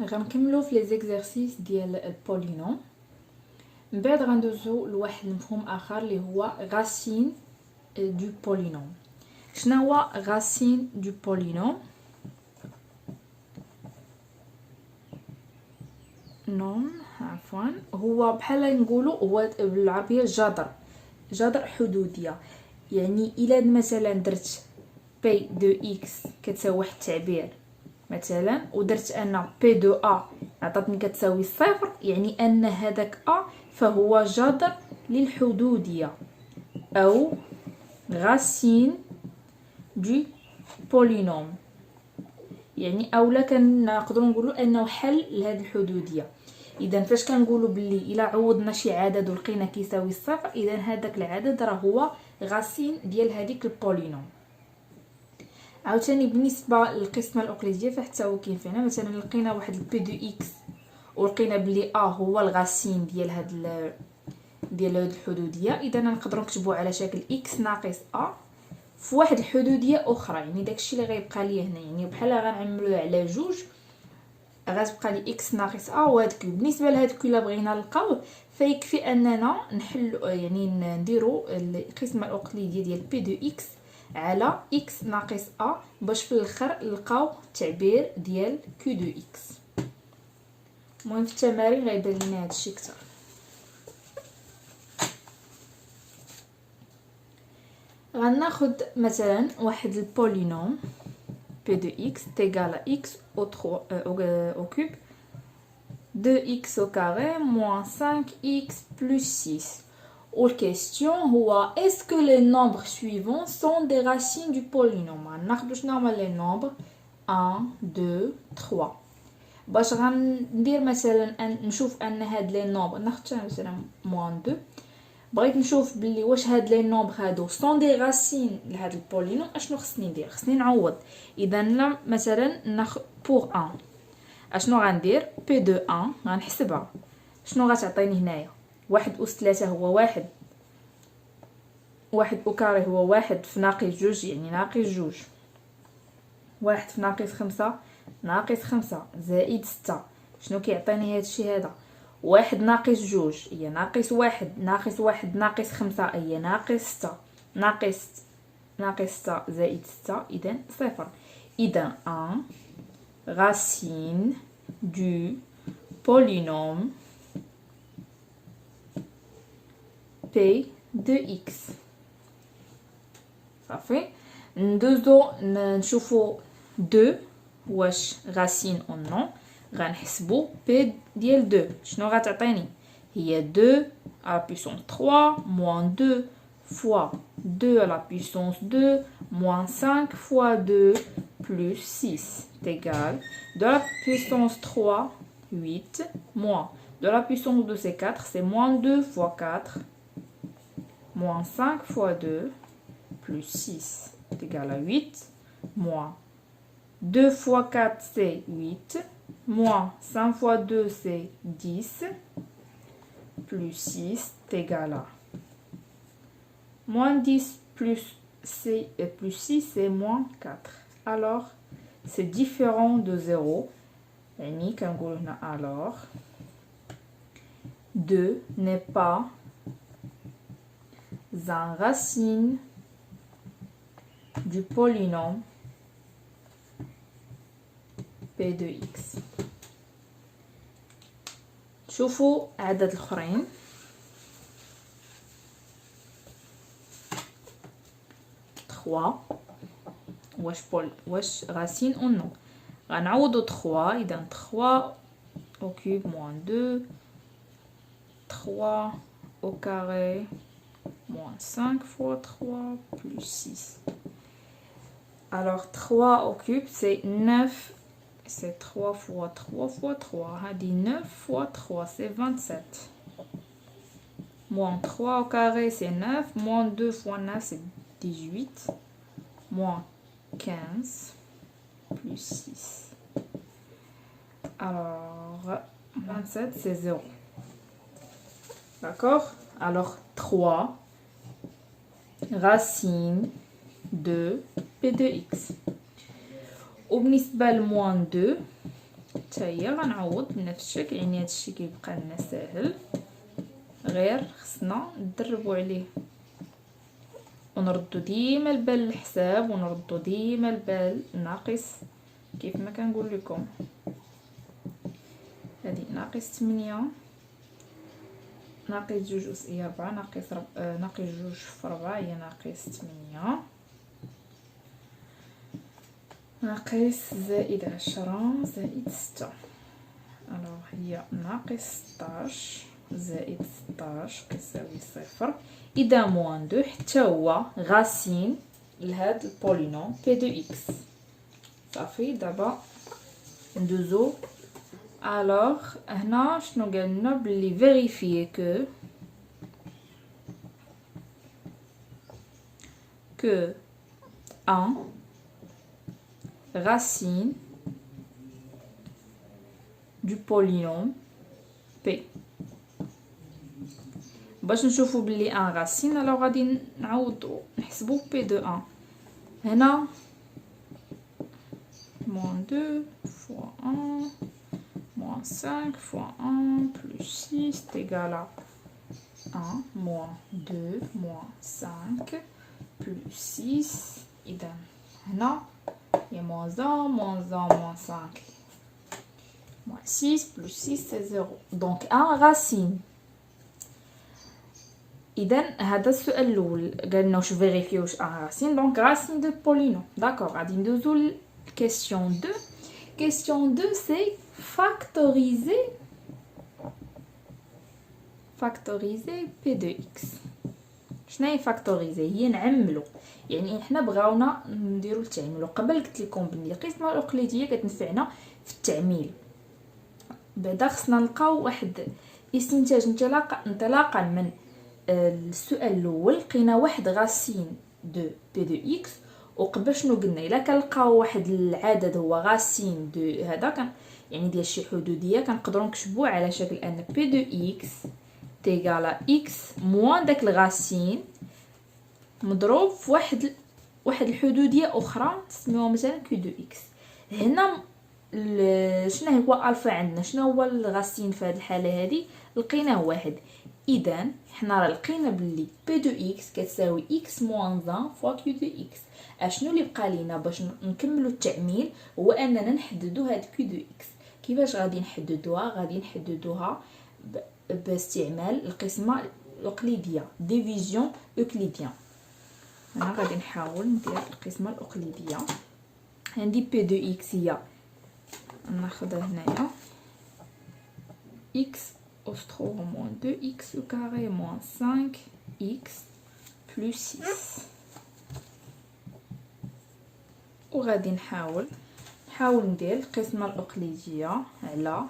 غنكملو في لي زيكزارسيس ديال البولينوم. من بعد غندوزو لواحد المفهوم اخر اللي هو غاسين دو بولينوم. شنو هو غاسين دو بولينوم؟ نون عفوا، هو بحال نقولوا هو بالعربيه جذر حدوديه. يعني الا مثلا درت بي دو اكس كتساوي واحد التعبير مثلا، ودرت ان بي دو ا عطاتني كتساوي صفر، يعني ان هذاك ا فهو جذر للحدوديه او غاسين دو بولينوم. يعني اولا كنقدروا نقولوا انه حل لهذه الحدوديه. اذا فاش كنقولوا باللي الا عوضنا شي عدد ولقينا كيساوي الصفر، اذا هذاك العدد راه هو غاسين ديال هذيك البولينوم. عاوتاني بالنسبه للقسمه الاوكليديه فحتى هو كاين فينا. مثلا لقينا واحد البي دو اكس ولقينا بلي ا هو الغاسين ديال هاد ديال هاد الحدوديه، اذا نقدروا نكتبوا على شكل اكس ناقص ا في واحد الحدوديه اخرى. يعني داكشي اللي غيبقى لي هنا، يعني بحال غنعملوه على جوج غتبقى لي اكس ناقص ا وهاد كيو. بالنسبه لهاد كيو الا بغينا نلقاوه فيكفي اننا نحلوا، يعني نديروا القسمه الاوكليديه ديال بي دو اكس على اكس ناقص ا باش في الاخر نلقاو التعبير ديال كيو دو اكس. المهم في التمارين غيبان لنا هادشي كتر. غناخد مثلا واحد البولينوم p de x est égal à x au cube 2x au carré moins 5x plus 6. Ou question est-ce que les nombres suivants sont des racines du polynôme? ناخدو les nombres 1 2 3. باش غندير مثلا نشوف ان هاد لي نومبر ناخد مثلا moins 2. بغيت نشوف بلي واش هاد لي نومبر هادو سون دي غاسين لهاد البولينوم. اشنو خصني ندير؟ خصني نعوض. اذا مثلا ناخذ بور 1 اشنو غندير؟ بي دو 1 غنحسبها. شنو غتعطيني هنايا؟ 1 أس 3 هو 1، 1 او كاري هو 1 في ناقص 2 يعني ناقص 2، 1 في ناقص 5 ناقص 5 زائد 6. شنو كيعطيني هادشي هذا؟ 1 ناقص 2 هي ناقص 1 ناقص 1 ناقص 5 هي ناقص 6 ناقص 6 زائد 6 إذا صفر. إذا 1 racine du polynôme p de x. صافي. ندوزو نشوفو 2 واش غاسين او نو. غنحسبو بي ديال 2 شنو غتعطيني؟ هي 2 à la puissance 3 moins 2 fois 2 à la puissance 2 moins 5 fois 2 plus 6 est égal de la puissance 3 8 moins de la puissance 2 c'est 4, c'est moins 2 fois 4 moins 5 fois 2 plus 6 est égal à 8 moins 2 fois 4 c'est 8 moins 5 fois 2 c'est 10 plus 6 est égal à moins 10 plus 6 c'est moins 4. Alors c'est différent de 0. Alors 2 n'est pas un racine du polynôme p de x. شوفوا عدد الاخرين. واش racine ou non. غنعوضو 3. اذا 3 au cube moins 2 3 au carré moins 5 fois 3 plus 6. Alors 3 au cube c'est 9, c'est 3 fois 3 fois 3. Hadi 9 fois 3 c'est 27. Moins 3 au carré c'est 9, moins 2 fois 9 c'est 18, moins 15 plus 6. Alors 27 c'est 0. D'accord? Alors 3 racine de p de x. وبالنسبة ل moins 2 حتى هي غنعوض بنفس الشكل. يعني هادشي كيبقى لنا ساهل، غير خصنا ندربو عليه ونردو ديما البال للحساب ونردو ديما البال ناقص. كيف ما كنقول لكم هادي ناقص 8 ناقص 2 أس هي 4 ناقص 2 في 4 هي ناقص 8 ناقص زائد 10 زائد 6. الوغ هي ناقص 16 زائد 16 كيساوي 0. إذا موان 2 حتى هو غاسين لهاد البولينوم بي دو إكس. صافي دابا ندوزو. الوغ هنا شنو قالنا؟ بلي فيريفيي que 1 racine du polynôme P. باش نشوفو بلي 1 racine alors غادي نعوضو نحسبو P de 1. هنا moins 2 fois 1 moins 5 fois 1 plus 6 est égal à 1 moins 2 moins 5 plus 6. إذا هنا هي moins 1 moins 1 moins 5 moins 6 plus 6 c'est 0. donc 1 racine. إذا هذا السؤال الأول قالنا واش فيريفي واش 1 racine. donc racine de polynôme. d'accord. غادي ندوزو ل question 2. question 2 c'est factoriser P de x. شنو هي فاكتوريزي؟ هي نعملو. يعني حنا بغاونا نديرو التعميل، وقبل قلت لكم بلي القسمه الاقليديه كتنفعنا في التعميل. بعدا خصنا نلقاو واحد استنتاج انطلاقا من السؤال الاول. لقينا واحد غاسين دو بي دو اكس، وقبل شنو قلنا؟ الا كنلقاو واحد العدد هو غاسين دو هذا كان يعني ديال شي حدوديه، كنقدروا نكتبوه على شكل ان بي دو اكس تيغالا اكس موان داك الغاسين مضروب في واحد الحدوديه اخرى نسميوها مثلا كي دو اكس. هنا شنو هو الفا عندنا؟ شنو هو الغاسين في هذه الحاله هذه؟ لقيناه واحد. اذا حنا راه لقينا بلي بي دو اكس كتساوي اكس موان 1 فوا كي دو اكس. اشنو اللي بقى لينا باش نكملوا التعميل؟ هو اننا نحددوا هاد كي دو اكس. كيفاش غادي نحددوها؟ غادي نحددوها باستعمال القسمه الاقليديه ديفيزيون اوكليديان. انا غادي نحاول ندير القسمه الاقليديه. عندي بي دو اكس هي ناخذها هنايا x au 3 moins 2x au carré moins 5x plus 6. وغادي نحاول ندير القسمه الاقليديه على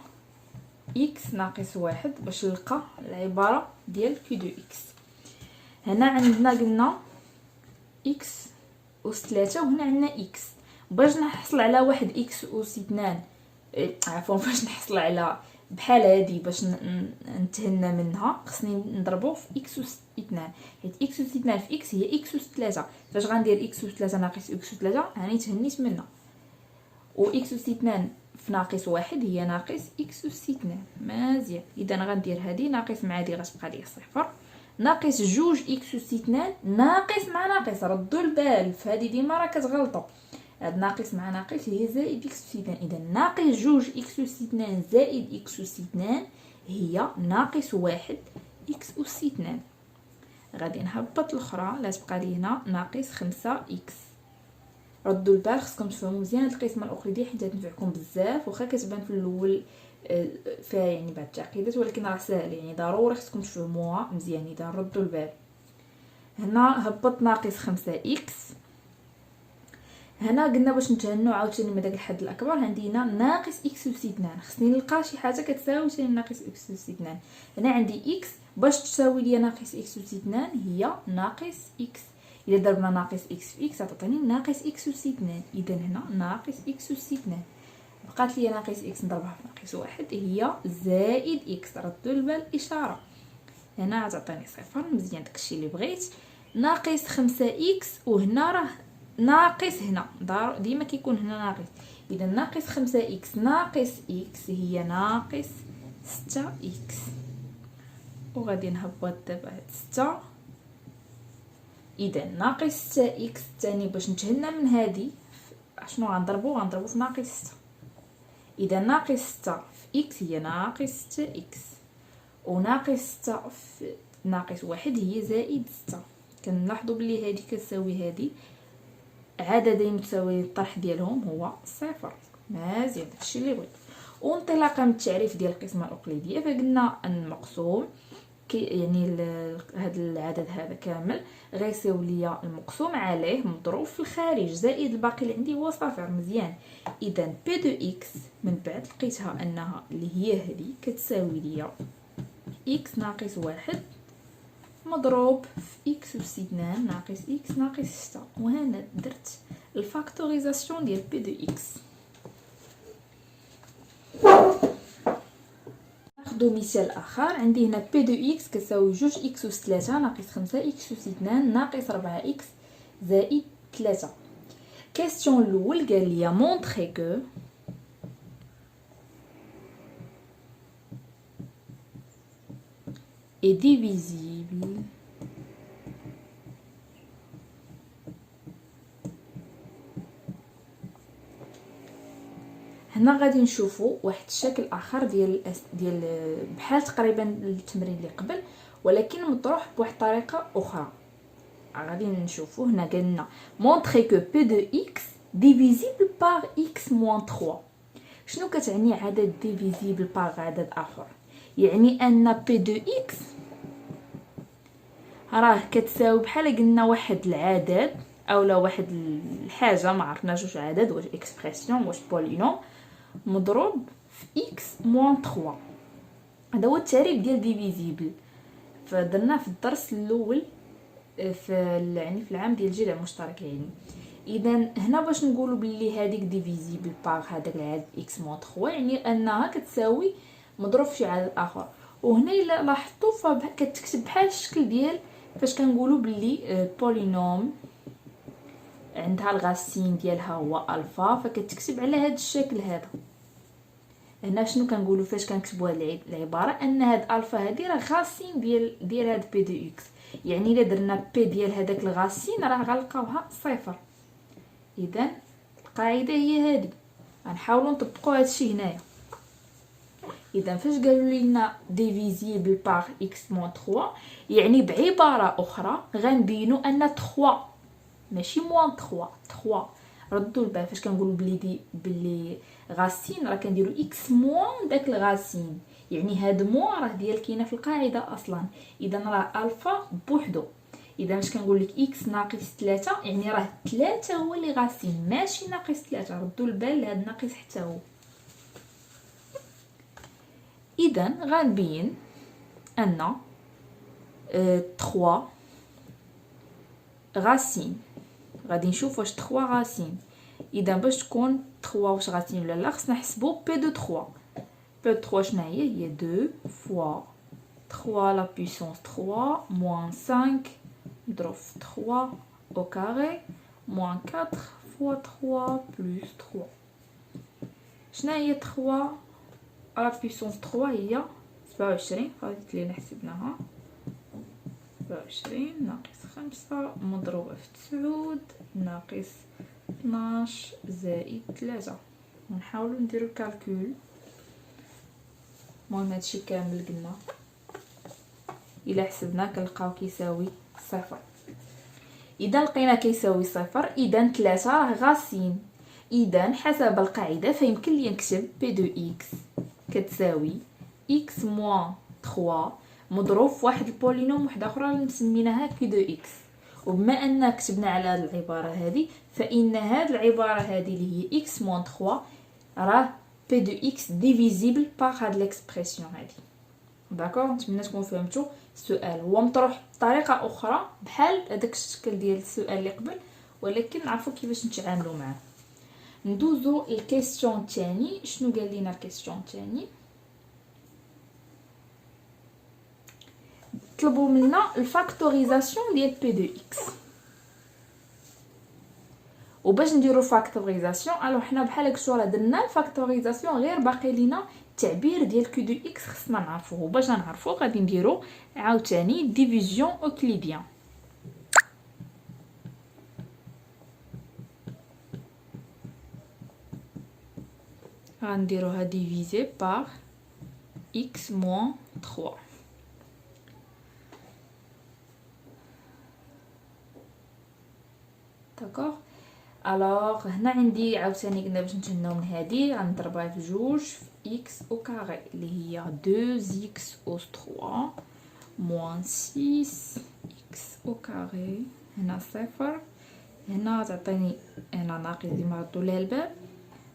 x ناقص 1 باش نلقى العباره ديال كي دو اكس. هنا عندنا قلنا x أس 3 وهنا عندنا x. باش نحصل على واحد x أس 2 عفوا باش نحصل على بحال هادي باش نتهنى منها خصني نضربو في x أس 2 حيت x أس 2 في x هي x أس 3. فاش غندير x أس 3 ناقص x أس 3 هاني تهنيت منها، و x أس 2 في ناقص 1 هي ناقص x أس 2. مزيان. اذا غندير هادي ناقص مع هادي غتبقى لي صفر، ناقص 2 x أس 2 ناقص مع ناقص. ردوا البال في هذه ديما راه كتغلطوا. هاد ناقص مع ناقص هي زائد x أس 2. اذا ناقص 2 x أس 2 زائد x أس 2 هي ناقص 1 x أس 2. غادي نهبط الاخرى لا تبقى لي هنا ناقص 5x. ردوا البال خصكم تفهموا مزيان هاد القسمه الاقليديه حيت تنفعكم بزاف، واخا كتبان في الاول فيها يعني بعض التعقيدات ولكن راه ساهل. يعني ضروري خصكم تفهموها مزيان. اذا ردوا البال هنا هبط ناقص 5x. هنا قلنا باش نتهنوا عاوتاني من داك الحد الاكبر عندي هنا ناقص x أس 2. خصني نلقى شي حاجه كتساوي ثاني ناقص x أس 2. هنا عندي x باش تساوي لي ناقص x أس 2 هي ناقص x. الا ضربنا ناقص x في x تعطيني ناقص x أس 2. اذا هنا ناقص x أس 2 بقات لي ناقص x نضربها في ناقص 1 هي زائد x. ردوا البال اشاره هنا تعطيني صفر. مزيان داكشي اللي بغيت. ناقص 5x وهنا راه ناقص هنا ديما كيكون هنا ناقص. اذا ناقص 5 اكس ناقص اكس هي ناقص 6 اكس. وغادي نهبط دابا هاد 6. اذا ناقص 6 اكس الثاني باش نتهنا من هادي شنو غنضربو في ناقص 6. اذا ناقص 6 في اكس هي ناقص 6 اكس، وناقص 6 في ناقص 1 هي زائد 6. كنلاحظوا بلي هذه كتساوي هذه، عددين متساويين الطرح ديالهم هو صفر. مزيان، داكشي اللي بغيت. وانطلاقا من التعريف ديال القسمه الاقليديه فقلنا ان المقسوم يعني هذا العدد هذا كامل غيساوي ليا المقسوم عليه مضروب في الخارج زائد الباقي اللي عندي هو صفر. مزيان. اذا بي دو اكس من بعد لقيتها انها اللي هي هذه كتساوي ليا اكس ناقص 1 مضروب في اكس أس 2 ناقص اكس ناقص 6. وهنا درت الفاكتوريزاسيون ديال بي دو اكس. ناخذ مثال اخر. عندي هنا بي دو اكس كتساوي 2 اكس أس 3 ناقص 5 اكس أس 2 ناقص 4 اكس زائد 3. كيستيون الاول قال لي مونطري كو est divisible هنا غادي نشوفوا واحد الشكل اخر ديال بحال تقريبا التمرين اللي قبل ولكن مطروح بواحد الطريقه اخرى. غادي نشوفوا هنا قالنا مونطري كو بي دو اكس ديفيزيبل بار اكس موان 3. شنو كتعني عدد ديفيزيبل بار عدد اخر؟ يعني ان بي دو اكس راه كتساوي بحال قلنا واحد العدد اولا واحد الحاجه ما عرفناش واش عدد واش اكسبرسيون واش بولينوم مضروب في اكس موان 3. هذا هو التعريف ديال ديفيزيبل فدرناه في الدرس الاول يعني في العام ديال الجذع المشترك. يعني اذا هنا باش نقولوا باللي هذيك ديفيزيبل بار هذاك العدد اكس موان 3 يعني انها كتساوي مضروب في شي عدد اخر. وهنا الا لاحظتوا فكتكتب بحال الشكل ديال فاش كنقولوا باللي بولينوم عندها الغاسين ديالها هو الفا فكتكتب على هذا الشكل هذا. هنا شنو كنقولوا فاش كنكتبوا هذه العباره ان هاد الفا هذه راه غاسين ديال هاد بي دو اكس. يعني الا درنا بي ديال هذاك الغاسين راه غنلقاوها صفر. اذا القاعده هي هذه غنحاولوا نطبقوا هادشي هنايا. اذا فاش قالوا لنا ديفيزيبل بار اكس موان 3 يعني بعباره اخرى غنبينوا ان 3 ماشي موان 3. ردوا البال فاش كنقولوا بلي غاسين راه كنديروا اكس موان داك الغاسين يعني هاد موان راه ديال كاينه في القاعده اصلا. اذا راه الفا بوحدو. اذا فاش كنقول لك اكس ناقص 3 يعني راه 3 هو اللي غاسين ماشي ناقص 3. ردوا البال لهاد ناقص حتى هو. اذا غنبين ان 3 غاسين. غادي نشوف واش 3 غاسين. اذا باش تكون 3 واش غاسين ولا لا خصنا نحسبوا بي دو 3. بي دو 3 شنو هي 2 فوا 3 لا بويسونس 3 موان 5 مضروب في 3 au carré موان 4 فوا 3 بلس 3. شنو هي 3 لا بويسونس 3 هي 27. قالت لي حسبناها 27 ناقص 5 مضروبة في 9 ناقص 12 زائد 3. ونحاولوا نديرو الكالكول. المهم هادشي كامل قلنا الا حسبنا كنلقاو كيساوي صفر. اذا لقينا كيساوي صفر اذا 3 راه غاسين. اذا حسب القاعده فيمكن لي نكتب بي دو اكس كتساوي اكس موان 3 مضروب في واحد البولينوم واحده اخرى اللي سميناها بي دو اكس. وبما ان كتبنا على هذه العباره هذه فان هذه العباره هذه اللي هي اكس موان 3 راه بي دو اكس ديفيزيبل بار هاد ليكسبرسيون هذه. داكوغ. نتمنى تكونوا فهمتوا. السؤال هو مطروح بطريقه اخرى بحال هذاك الشكل ديال السؤال اللي قبل ولكن نعرفوا كيفاش نتعاملوا معاه. ندوزو الكيستيون الثاني. شنو قال لنا الكيستيون الثاني؟ طلبوا منا الفاكتوريزاسيون ديال بي دو اكس. وباش نديرو فاكتوريزاسيون الو حنا بحال هكا الشغل درنا الفاكتوريزاسيون غير باقي لينا التعبير ديال كيو دو اكس خصنا نعرفوه. باش نعرفوه غادي نديرو عاوتاني ديفيزيون اوكليديان. غنديروها ديفيزي بار x moins 3. داكوغ. الوغ هنا عندي عاوتاني قلنا باش نتهناو من هادي غنضربها في جوج في x او كاري اللي هي 2x أس 3 موان 6x او كاري. هنا صفر، هنا تعطيني هنا ناقص ديما ردو ليها الباب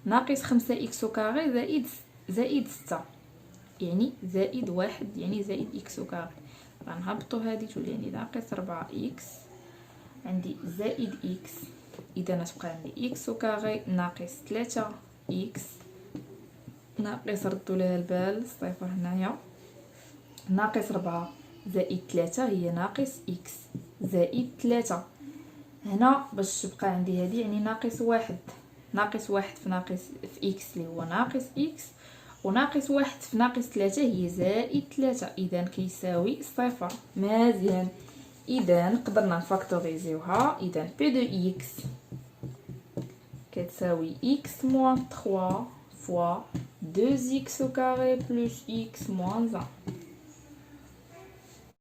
ناقص 5x او كاري زائد 6 يعني زائد 1 يعني زائد x او كاري. غنهبطو هادي تولي عندي ناقص 4x عندي زائد x اذا تبقى عندي x او كاري ناقص 3x ناقص ردو ليها البال صفر هنايا ناقص 4 زائد 3 هي ناقص x زائد 3. هنا باش تبقى عندي هذه يعني ناقص 1 في ناقص في x اللي هو ناقص x وناقص 1 في ناقص 3 هي زائد 3 اذا كيساوي صفر. مزيان. اذا قدرنا نفاكتوريزيوها. اذا بي دو x كتساوي x moins 3 fois 2x au carré plus x moins 1.